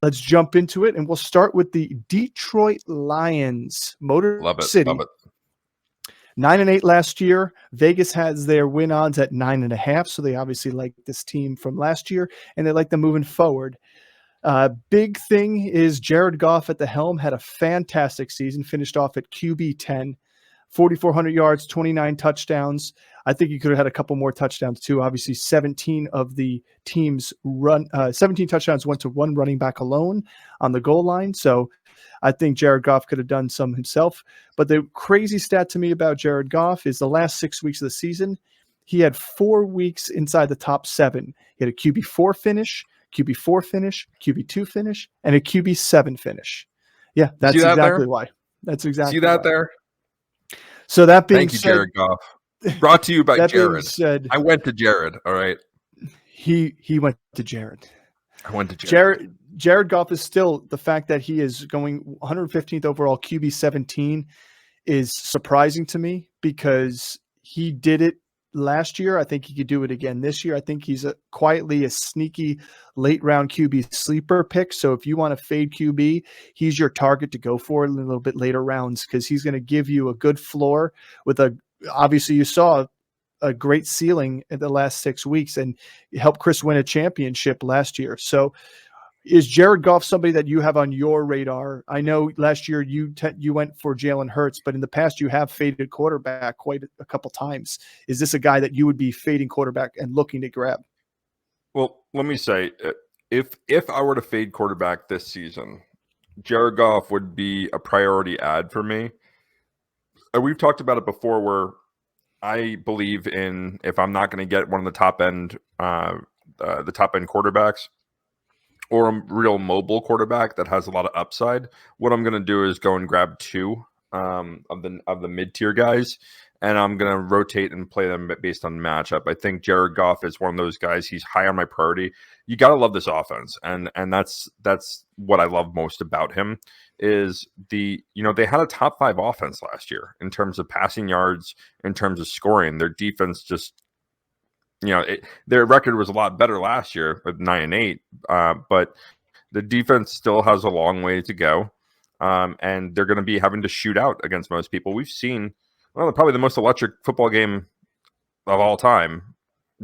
let's jump into it, and we'll start with the Detroit Lions, Motor Love it. City. Love it. 9-8 last year. Vegas has their win odds at 9.5, so they obviously like this team from last year, and they like them moving forward. Big thing is Jared Goff at the helm had a fantastic season, finished off at QB 10, 4,400 yards, 29 touchdowns. I think he could have had a couple more touchdowns too. Obviously, 17 of the team's 17 touchdowns went to one running back alone on the goal line. So I think Jared Goff could have done some himself. But the crazy stat to me about Jared Goff is the last 6 weeks of the season, he had 4 weeks inside the top 7. He had a QB4 finish, QB4 finish, QB2 finish, and a QB7 finish. Yeah, that's exactly why. That's exactly See that why. there? So that being Thank you, said, Jared Goff. Brought to you by that being Jared. said, I went to Jared. All right. He went to Jared. I went to Jared. Jared Goff is still, the fact that he is going 115th overall QB 17 is surprising to me because he did it last year. I think he could do it again this year. I think he's quietly a sneaky late round QB sleeper pick. So if you want to fade QB, he's your target to go for in a little bit later rounds because he's going to give you a good floor with obviously you saw a great ceiling in the last 6 weeks and helped Chris win a championship last year. So is Jared Goff somebody that you have on your radar? I know last year you went for Jalen Hurts, but in the past you have faded quarterback quite a couple times. Is this a guy that you would be fading quarterback and looking to grab? Well, let me say, if I were to fade quarterback this season, Jared Goff would be a priority add for me. We've talked about it before where I believe in if I'm not going to get one of the top end quarterbacks or a real mobile quarterback that has a lot of upside, what I'm going to do is go and grab 2 of the mid-tier guys, and I'm going to rotate and play them based on matchup. I think Jared Goff is one of those guys. He's high on my priority. You got to love this offense, and that's what I love most about him is they had a top 5 offense last year in terms of passing yards, in terms of scoring. Their defense just their record was a lot better last year with 9-8, but the defense still has a long way to go, and they're going to be having to shoot out against most people. We've seen probably the most electric football game of all time.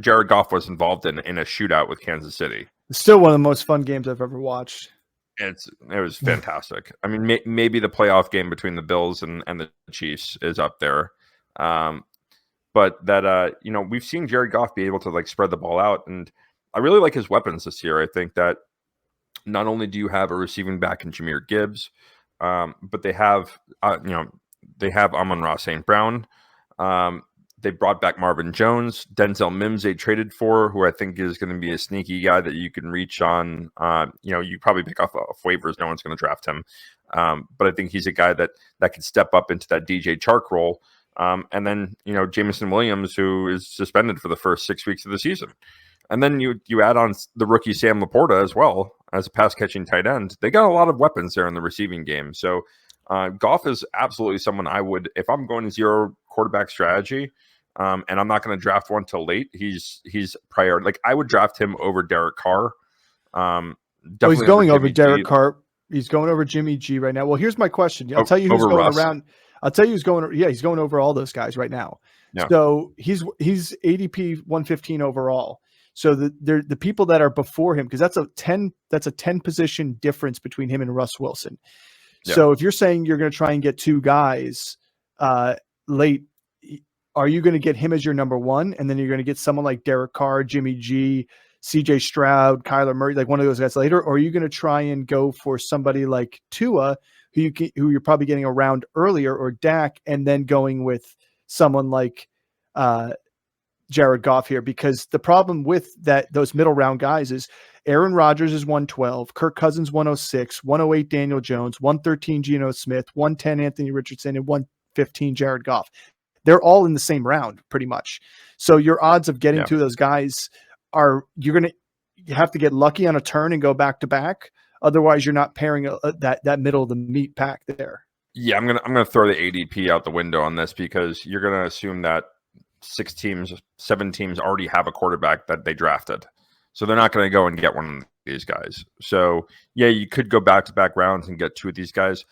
Jared Goff was involved in a shootout with Kansas City. It's still one of the most fun games I've ever watched. It was fantastic. I mean, maybe the playoff game between the Bills and the Chiefs is up there. But that, we've seen Jared Goff be able to spread the ball out. And I really like his weapons this year. I think that not only do you have a receiving back in Jahmyr Gibbs, but they have Amon Ra St. Brown. They brought back Marvin Jones, Denzel Mims they traded for, who I think is going to be a sneaky guy that you can reach on. You probably pick off waivers. No one's going to draft him. But I think he's a guy that could step up into that DJ Chark role. And then, Jameson Williams, who is suspended for the first 6 weeks of the season. And then you add on the rookie Sam Laporta as well as a pass-catching tight end. They got a lot of weapons there in the receiving game. So Goff is absolutely someone I would, if I'm going 0 quarterback strategy, and I'm not going to draft one till late, he's priority. I would draft him over Derek Carr. He's going over Derek Carr. He's going over Jimmy G right now. Well, here's my question. I'll tell you who's going around. I'll tell you who's going. Yeah, he's going over all those guys right now. Yeah. So he's ADP 115 overall. So the people that are before him, because that's a 10 position difference between him and Russ Wilson. Yeah. So if you're saying you're going to try and get 2 guys late, are you going to get him as your number 1, and then you're going to get someone like Derek Carr, Jimmy G, CJ Stroud, Kyler Murray, one of those guys later, or are you going to try and go for somebody like Tua, who you're probably getting around earlier, or Dak, and then going with someone like Jared Goff here? Because the problem with those middle round guys is Aaron Rodgers is 112, Kirk Cousins 106, 108 Daniel Jones, 113 Geno Smith, 110 Anthony Richardson, and 115 Jared Goff. They're all in the same round pretty much. So your odds of getting to those guys you have to get lucky on a turn and go back to back. Otherwise, you're not pairing that middle of the meat pack there. Yeah, I'm gonna throw the ADP out the window on this because you're gonna assume that 7 teams already have a quarterback that they drafted, so they're not gonna go and get one these guys. So yeah, you could go back-to-back rounds and get 2 of these guys.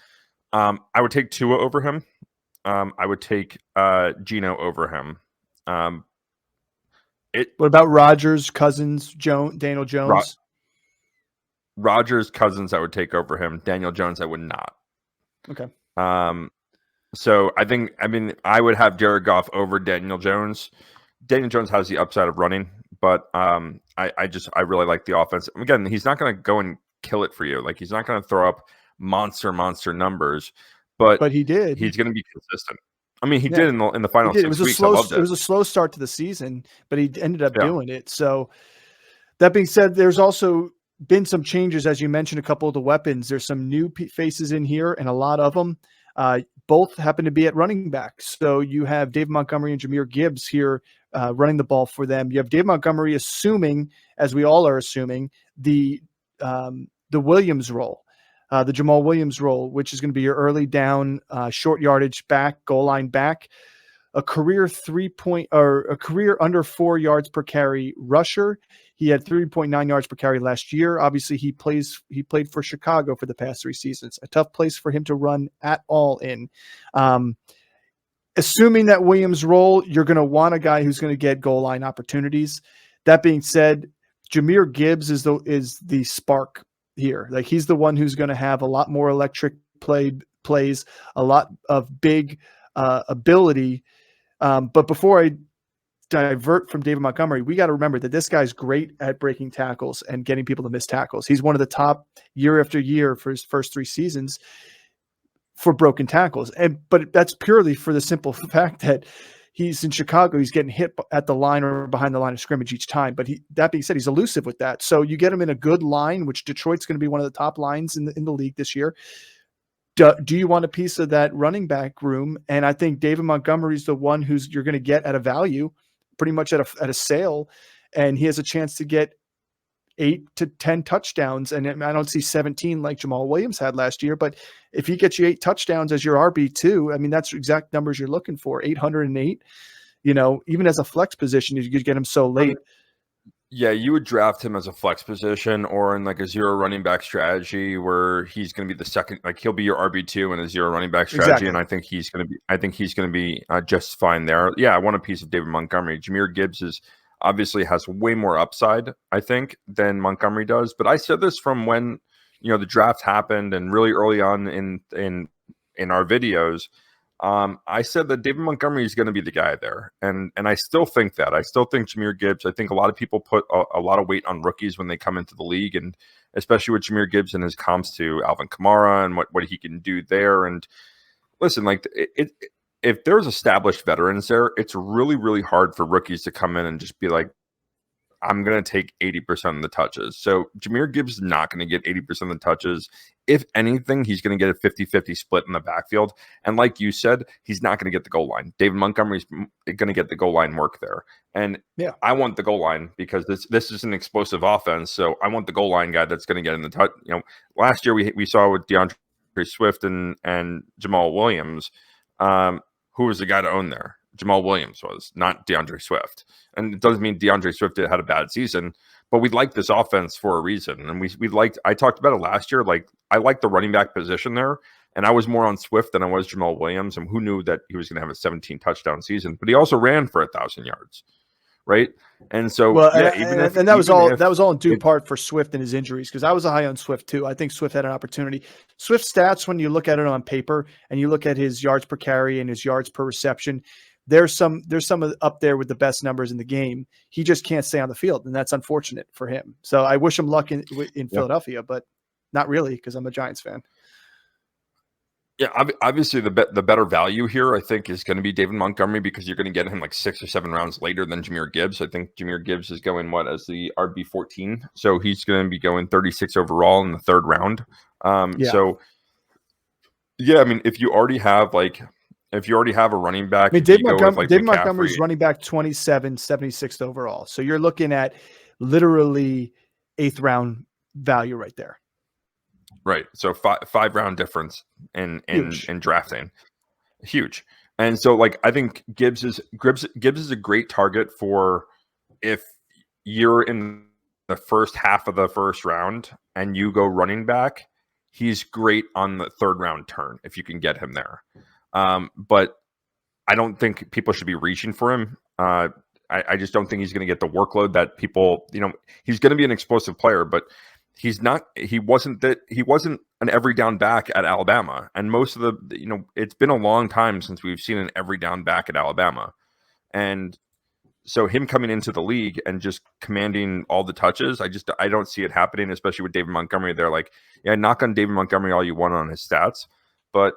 I would take Tua over him. I would take Geno over him. What about Rodgers, Cousins, Daniel Jones? Rodgers, Cousins, I would take over him. Daniel Jones, I would not. Okay. So I would have Jared Goff over Daniel Jones. Daniel Jones has the upside of running, but I really like the offense. Again, he's not going to go and kill it for you. Like, he's not going to throw up monster numbers, but he did. He's going to be consistent. I mean, he did in the final 6 weeks. It was a slow start to the season, but he ended up doing it. So that being said, there's also been some changes, as you mentioned, a couple of the weapons. There's some new faces in here, and a lot of them both happen to be at running back. So you have David Montgomery and Jahmyr Gibbs here running the ball for them. You have David Montgomery assuming, as we all are assuming, the Williams role. The Jamal Williams role, which is going to be your early down, short yardage back, goal line back, a career under 4 yards per carry rusher. He had 3.9 yards per carry last year. Obviously, he played for Chicago for the past 3 seasons. A tough place for him to run at all in. Assuming that Williams role, you're going to want a guy who's going to get goal line opportunities. That being said, Jahmyr Gibbs is the spark here. Like, he's the one who's going to have a lot more electric plays, a lot of big ability. But before I divert from David Montgomery, we got to remember that this guy's great at breaking tackles and getting people to miss tackles. He's one of the top year after year for his first 3 seasons for broken tackles. But that's purely for the simple fact that he's in Chicago. He's getting hit at the line or behind the line of scrimmage each time. But that being said, he's elusive with that. So you get him in a good line, which Detroit's going to be one of the top lines in the league this year. Do you want a piece of that running back room? And I think David Montgomery is the one you're going to get at a value, pretty much at a sale. And he has a chance to get 8 to 10 touchdowns. And I don't see 17 like Jamal Williams had last year, but if he gets you 8 touchdowns as your RB2, I mean, that's exact numbers you're looking for. 808, even as a flex position, you could get him so late. Yeah, you would draft him as a flex position or in like a 0 running back strategy where he's going to be the second, like he'll be your RB2 in a 0 running back strategy. Exactly. And I think he's going to be just fine there. Yeah. I want a piece of David Montgomery. Jahmyr Gibbs obviously has way more upside, I think, than Montgomery does. But I said this from when, the draft happened and really early on in our videos. I said that David Montgomery is going to be the guy there. And I still think that. I still think Jahmyr Gibbs, I think a lot of people put a lot of weight on rookies when they come into the league, and especially with Jahmyr Gibbs and his comps to Alvin Kamara and what he can do there. And listen, like if there's established veterans there, it's really, really hard for rookies to come in and just be like, I'm going to take 80% of the touches. So Jahmyr Gibbs is not going to get 80% of the touches. If anything, he's going to get a 50-50 split in the backfield. And like you said, he's not going to get the goal line. David Montgomery's going to get the goal line work there. And yeah, I want the goal line because this is an explosive offense. So I want the goal line guy that's going to get in the touch. Last year we saw with DeAndre Swift and Jamal Williams, who was the guy to own there? Jamal Williams was, not DeAndre Swift. And it doesn't mean DeAndre Swift had a bad season, but we like this offense for a reason. And I talked about it last year. Like, I like the running back position there. And I was more on Swift than I was Jamal Williams. And who knew that he was going to have a 17 touchdown season, but he also ran for 1,000 yards. Right. And so, that was all in due part for Swift and his injuries, because I was a high on Swift too. I think Swift had an opportunity. Swift stats, when you look at it on paper and you look at his yards per carry and his yards per reception, there's some up there with the best numbers in the game. He just can't stay on the field, and that's unfortunate for him. So I wish him luck in Philadelphia, but not really, because I'm a Giants fan. Yeah, obviously the better value here, I think, is going to be David Montgomery, because you're going to get him like 6 or 7 rounds later than Jahmyr Gibbs. I think Jahmyr Gibbs is going as the RB14, so he's going to be going 36 overall in the 3rd round. So yeah, I mean, if you already have a running back, David Montgomery's running back 27, 76th overall. So you're looking at literally 8th round value right there. Right. So 5 round difference in drafting. Huge. And so, like, I think Gibbs is a great target for if you're in the first half of the first round and you go running back, he's great on the third round turn if you can get him there. But I don't think people should be reaching for him. I just don't think he's going to get the workload that people, he's going to be an explosive player, but he wasn't an every down back at Alabama. And most of it's been a long time since we've seen an every down back at Alabama. And so him coming into the league and just commanding all the touches, I don't see it happening, especially with David Montgomery. They're like, yeah, knock on David Montgomery all you want on his stats, but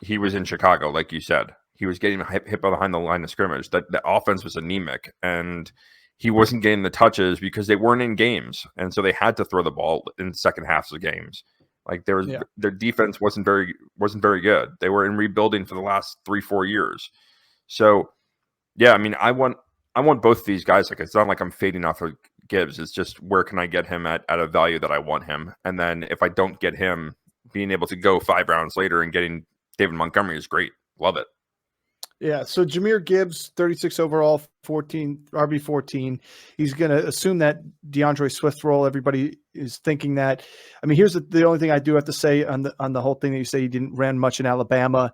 he was in Chicago, like you said. He was getting hit behind the line of scrimmage. The offense was anemic, and he wasn't getting the touches because they weren't in games, and so they had to throw the ball in second halves of games. Like their defense wasn't very good. They were in rebuilding for the last 3-4 years. So yeah, I mean, I want both of these guys. Like, it's not like I'm fading off of Gibbs. It's just where can I get him at a value that I want him, and then if I don't get him, being able to go 5 rounds later and getting David Montgomery is great. Love it. Yeah, so Jahmyr Gibbs, 36 overall, 14 RB14. He's going to assume that DeAndre Swift role. Everybody is thinking that. I mean, here's the only thing I do have to say on the whole thing that you say he didn't run much in Alabama.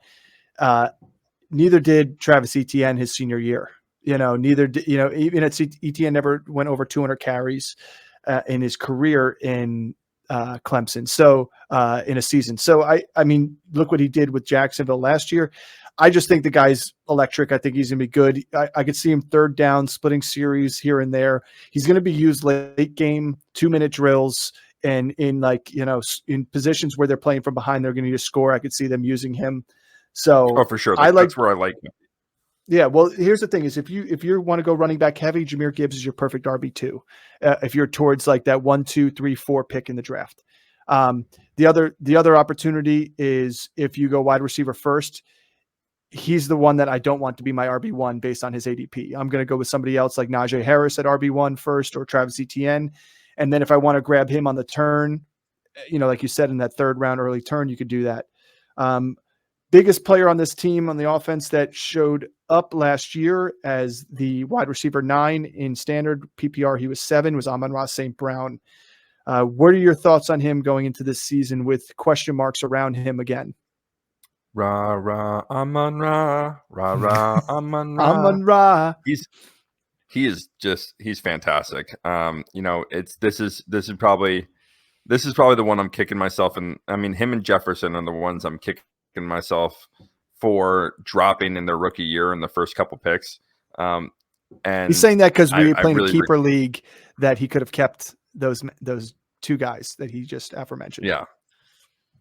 Neither did Travis Etienne his senior year. Neither did, even at Etienne never went over 200 carries in his career in Clemson. So in a season. So I mean, look what he did with Jacksonville last year. I just think the guy's electric. I think he's going to be good. I could see him third down, splitting series here and there. He's going to be used late game, 2-minute drills, and in in positions where they're playing from behind, they're going to need a score. I could see them using him. So for sure. That's where I like him. Yeah, well, here's the thing: is if you want to go running back heavy, Jahmyr Gibbs is your perfect RB2. If you're towards like that 1, 2, 3, 4 pick in the draft. The other opportunity is if you go wide receiver first. He's the one that I don't want to be my RB1 based on his ADP. I'm going to go with somebody else like Najee Harris at RB1 first, or Travis Etienne. And then if I want to grab him on the turn, like you said, in that third round early turn, you could do that. Biggest player on this team on the offense that showed up last year as the wide receiver 9 in standard PPR, he was 7, was Amon Ra St. Brown. What are your thoughts on him going into this season with question marks around him again? Ra Ra Amon Ra, Ra Ra Amon Ra. Amon Ra. He's fantastic. This is probably the one I'm kicking myself, and I mean him and Jefferson are the ones I'm kicking myself for dropping in their rookie year in the first couple picks. And he's saying that because we were playing a keeper league that he could have kept those 2 guys that he just aforementioned. Yeah,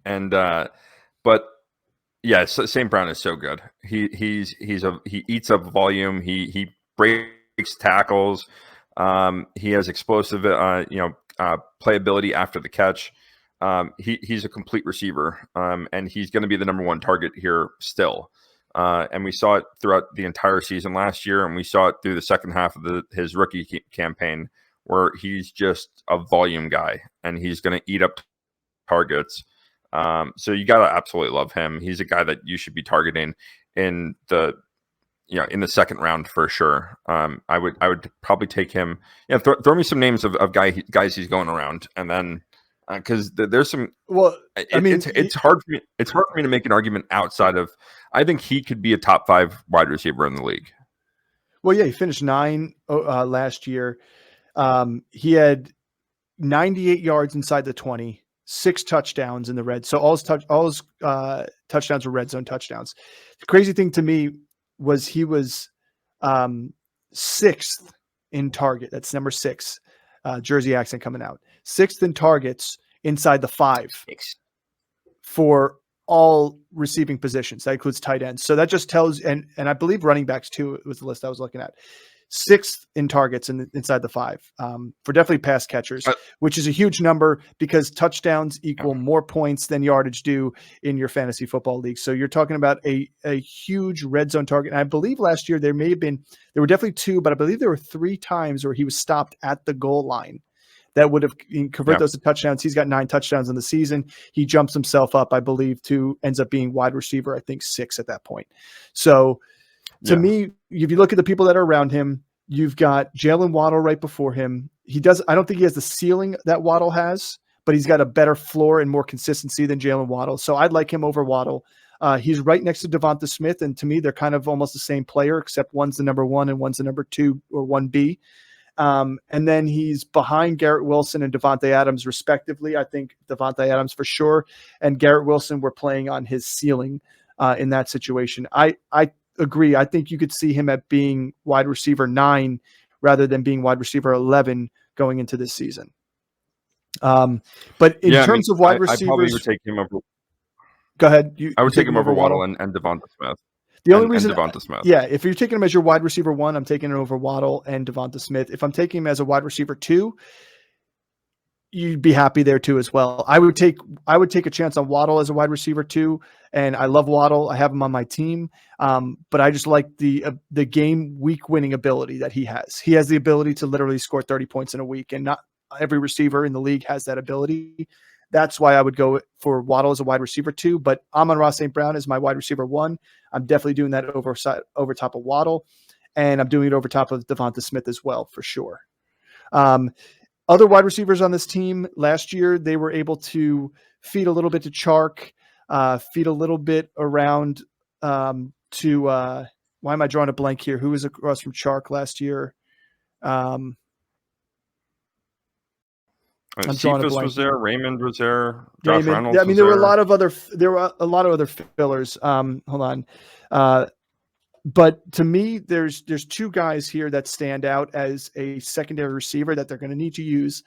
and but. Yeah, St. Brown is so good. He eats up volume. He breaks tackles. He has explosive playability after the catch. He's a complete receiver, and he's going to be the number 1 target here still. And we saw it throughout the entire season last year, and we saw it through the second half of his rookie campaign, where he's just a volume guy, and he's going to eat up targets. So you gotta absolutely love him. He's a guy that you should be targeting in the second round for sure. I would probably take him. Yeah, throw me some names of guys he's going around, and then because there's some. Well, it's hard for me. It's hard for me to make an argument outside of. I think he could be a top 5 wide receiver in the league. Well, yeah, he finished 9 last year. He had 98 yards inside the 20. 6 touchdowns in the red. So all his touchdowns were red zone touchdowns. The crazy thing to me was he was 6th in target. That's number 6. Jersey accent coming out. 6th in targets inside the 5 for all receiving positions. That includes tight ends. So that just tells, and I believe running backs too was the list I was looking at. 6th in targets inside the 5 for definitely pass catchers, which is a huge number because touchdowns equal more points than yardage do in your fantasy football league. So you're talking about a huge red zone target. And I believe last year there were definitely 2, but I believe there were 3 times where he was stopped at the goal line that would have converted those to touchdowns. He's got 9 touchdowns in the season. He jumps himself up, I believe, ends up being wide receiver, I think 6 at that point. So to me, if you look at the people that are around him, you've got Jalen Waddle right before him. I don't think he has the ceiling that Waddle has, but he's got a better floor and more consistency than Jalen Waddle. So I'd like him over Waddle. He's right next to Devonta Smith, and to me, they're kind of almost the same player, except one's the number 1 and one's the number 2 or 1B. And then he's behind Garrett Wilson and Devontae Adams, respectively. I think Devontae Adams for sure, and Garrett Wilson were playing on his ceiling in that situation. I agree. I think you could see him at being wide receiver 9 rather than being wide receiver 11 going into this season. But in terms of wide receivers, I probably would take him over. Go ahead. I would take him over Waddle and Devonta Smith. The only reason, yeah, if you're taking him as your wide receiver 1, I'm taking him over Waddle and Devonta Smith. If I'm taking him as a wide receiver 2, you'd be happy there too as well. I would take a chance on Waddle as a wide receiver 2, and I love Waddle. I have him on my team, but I just like the game week winning ability that he has. He has the ability to literally score 30 points in a week, and not every receiver in the league has that ability. That's why I would go for Waddle as a wide receiver 2, but Amon Ra St. Brown is my wide receiver 1. I'm definitely doing that over top of Waddle, and I'm doing it over top of Devonta Smith as well, for sure. Other wide receivers on this team last year, they were able to feed a little bit to Chark, feed a little bit around to why am I drawing a blank here? Who was across from Chark last year? Cephas was there. Raymond was there. Josh Reynolds. I mean, there were a lot of other fillers. Hold on. But to me, there's 2 guys here that stand out as a secondary receiver that they're going to need to use.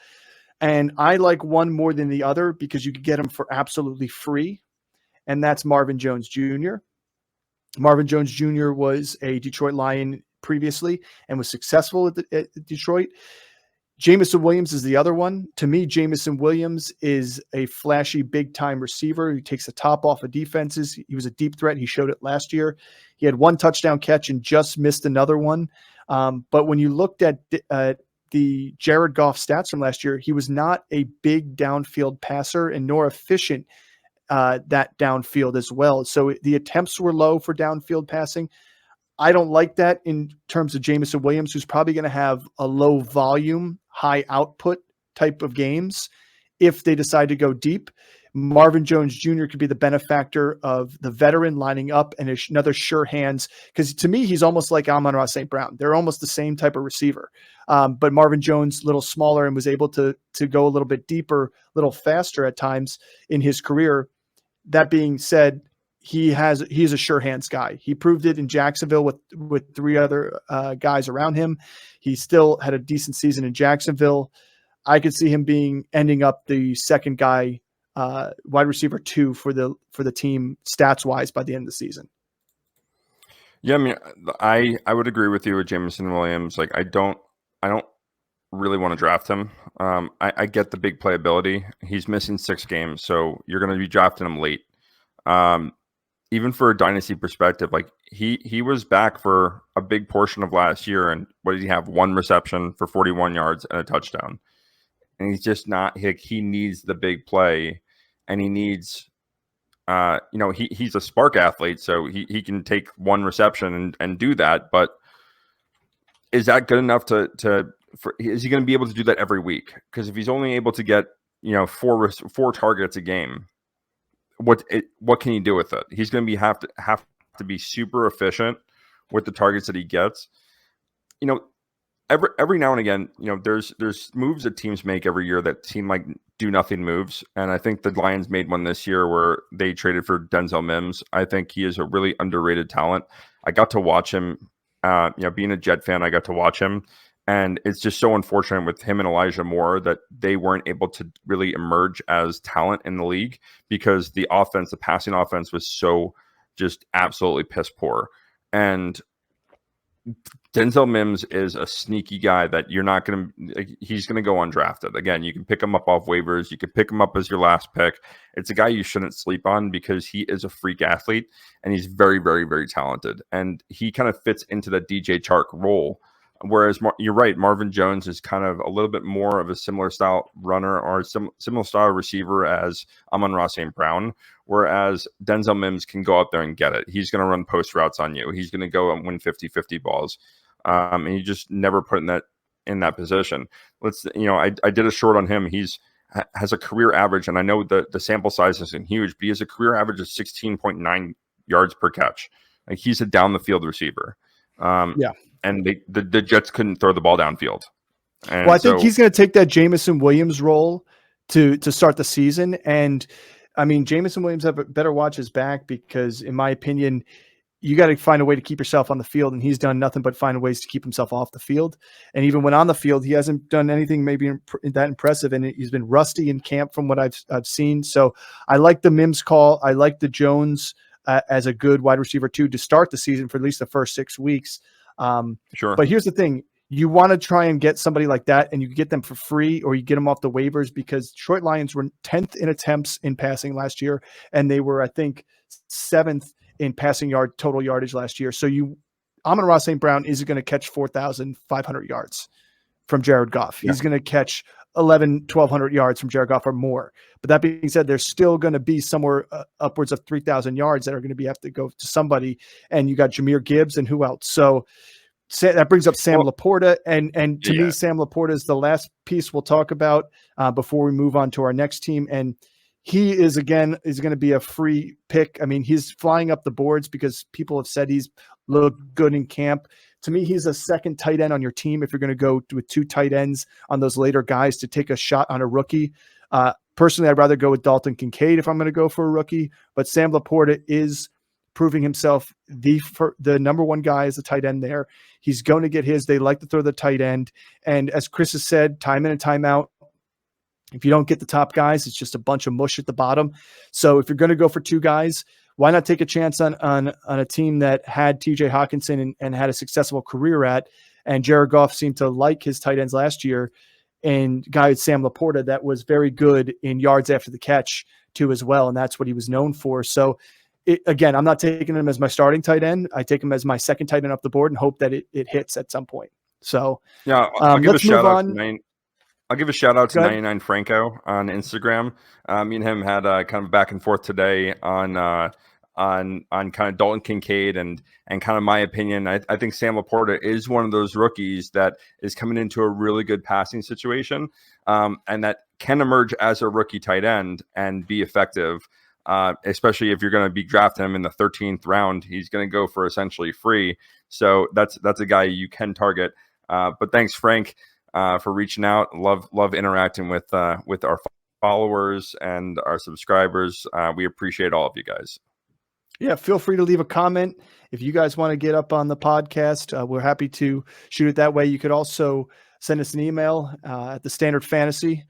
And I like one more than the other because you could get him for absolutely free. And that's Marvin Jones Jr. Marvin Jones Jr. was a Detroit Lion previously and was successful at Detroit. Jameson Williams is the other one. To me, Jameson Williams is a flashy, big-time receiver who takes the top off of defenses. He was a deep threat. He showed it last year. He had 1 touchdown catch and just missed another one. But when you looked at the Jared Goff stats from last year, he was not a big downfield passer and nor efficient that downfield as well. So the attempts were low for downfield passing. I don't like that in terms of Jameson Williams, who's probably going to have a low volume, high output type of games if they decide to go deep. Marvin Jones Jr. could be the benefactor of the veteran lining up and another sure hands. Because to me, he's almost like Amon Ra St. Brown. They're almost the same type of receiver. But Marvin Jones, a little smaller and was able to go a little bit deeper, a little faster at times in his career. That being said, he's a sure hands guy. He proved it in Jacksonville with 3 other guys around him. He still had a decent season in Jacksonville. I could see him ending up the second guy, wide receiver 2 for the team stats wise by the end of the season. Yeah, I mean, I would agree with you with Jameson Williams. Like, I don't really want to draft him. I get the big playability. He's missing 6 games, so you're going to be drafting him late. Even for a dynasty perspective, like he was back for a big portion of last year, and what did he have? 1 reception for 41 yards and a touchdown. And he's just not. He needs the big play, and he needs. He's a spark athlete, so he can take 1 reception and do that. But is that good enough is he going to be able to do that every week? Because if he's only able to get 4 targets a game, what can he do with it? He's going to have to be super efficient with the targets that he gets. Every now and again, there's moves that teams make every year that seem like do nothing moves, and I think the Lions made one this year where they traded for Denzel Mims. I think he is a really underrated talent. I got to watch him. Being a Jet fan, I got to watch him. And it's just so unfortunate with him and Elijah Moore that they weren't able to really emerge as talent in the league because the passing offense was so just absolutely piss poor. And Denzel Mims is a sneaky guy that he's going to go undrafted. Again, you can pick him up off waivers. You can pick him up as your last pick. It's a guy you shouldn't sleep on because he is a freak athlete and he's very, very, very talented. And he kind of fits into the DJ Chark role. Whereas you're right, Marvin Jones is kind of a little bit more of a similar style runner or similar style receiver as Amon Ra St. Brown, whereas Denzel Mims can go out there and get it. He's going to run post routes on you. He's going to go and win 50-50 balls. And you just never put in that in that position. I did a short on him. Has a career average, and I know the sample size isn't huge, but he has a career average of 16.9 yards per catch. Like, he's a down the field receiver. And the Jets couldn't throw the ball downfield. And I think he's going to take that Jameson Williams role to start the season. And I mean, Jameson Williams better watch his back, because in my opinion, you got to find a way to keep yourself on the field, and he's done nothing but find ways to keep himself off the field. And even when on the field, he hasn't done anything maybe that impressive, and he's been rusty in camp from what I've seen. So I like the Mims call. I like the Jones as a good wide receiver too to start the season for at least the first 6 weeks. Sure. But here's the thing. You want to try and get somebody like that, and you get them for free, or you get them off the waivers, because Detroit Lions were 10th in attempts in passing last year, and they were, I think, 7th in passing total yardage last year. So Amon Ra St. Brown isn't going to catch 4,500 yards from Jared Goff. He's going to catch 1,200 yards from Jared Goff or more. But that being said, there's still going to be somewhere upwards of 3,000 yards that are going to have to go to somebody. And you got Jahmyr Gibbs and who else? So that brings up Sam Laporta. And to me, Sam Laporta is the last piece we'll talk about before we move on to our next team. And he is going to be a free pick. I mean, he's flying up the boards because people have said he's looked good in camp. To me, he's a second tight end on your team if you're going to go with 2 tight ends on those later guys to take a shot on a rookie. Personally, I'd rather go with Dalton Kincaid if I'm going to go for a rookie. But Sam Laporta is proving himself the number one guy as a tight end there. He's going to get his. They like to throw the tight end. And as Chris has said, time in and time out, if you don't get the top guys, it's just a bunch of mush at the bottom. So if you're going to go for 2 guys, why not take a chance on a team that had TJ Hawkinson and had a successful career at, and Jared Goff seemed to like his tight ends last year, and guy Sam Laporta that was very good in yards after the catch too as well, and that's what he was known for. So again, I'm not taking him as my starting tight end. I take him as my second tight end up the board and hope that it hits at some point. So yeah, I'll give a shout out to I'll give a shout out to 99 Franco on Instagram. Me and him had kind of back and forth today on kind of Dalton Kincaid and kind of my opinion. I think Sam Laporta is one of those rookies that is coming into a really good passing situation, and that can emerge as a rookie tight end and be effective. Especially if you're going to be drafting him in the 13th round, he's going to go for essentially free. So that's a guy you can target. But thanks, Frank, for reaching out. Love interacting with our followers and our subscribers. We appreciate all of you guys. Yeah, feel free to leave a comment if you guys want to get up on the podcast. We're happy to shoot it that way. You could also send us an email at the Standard Fantasy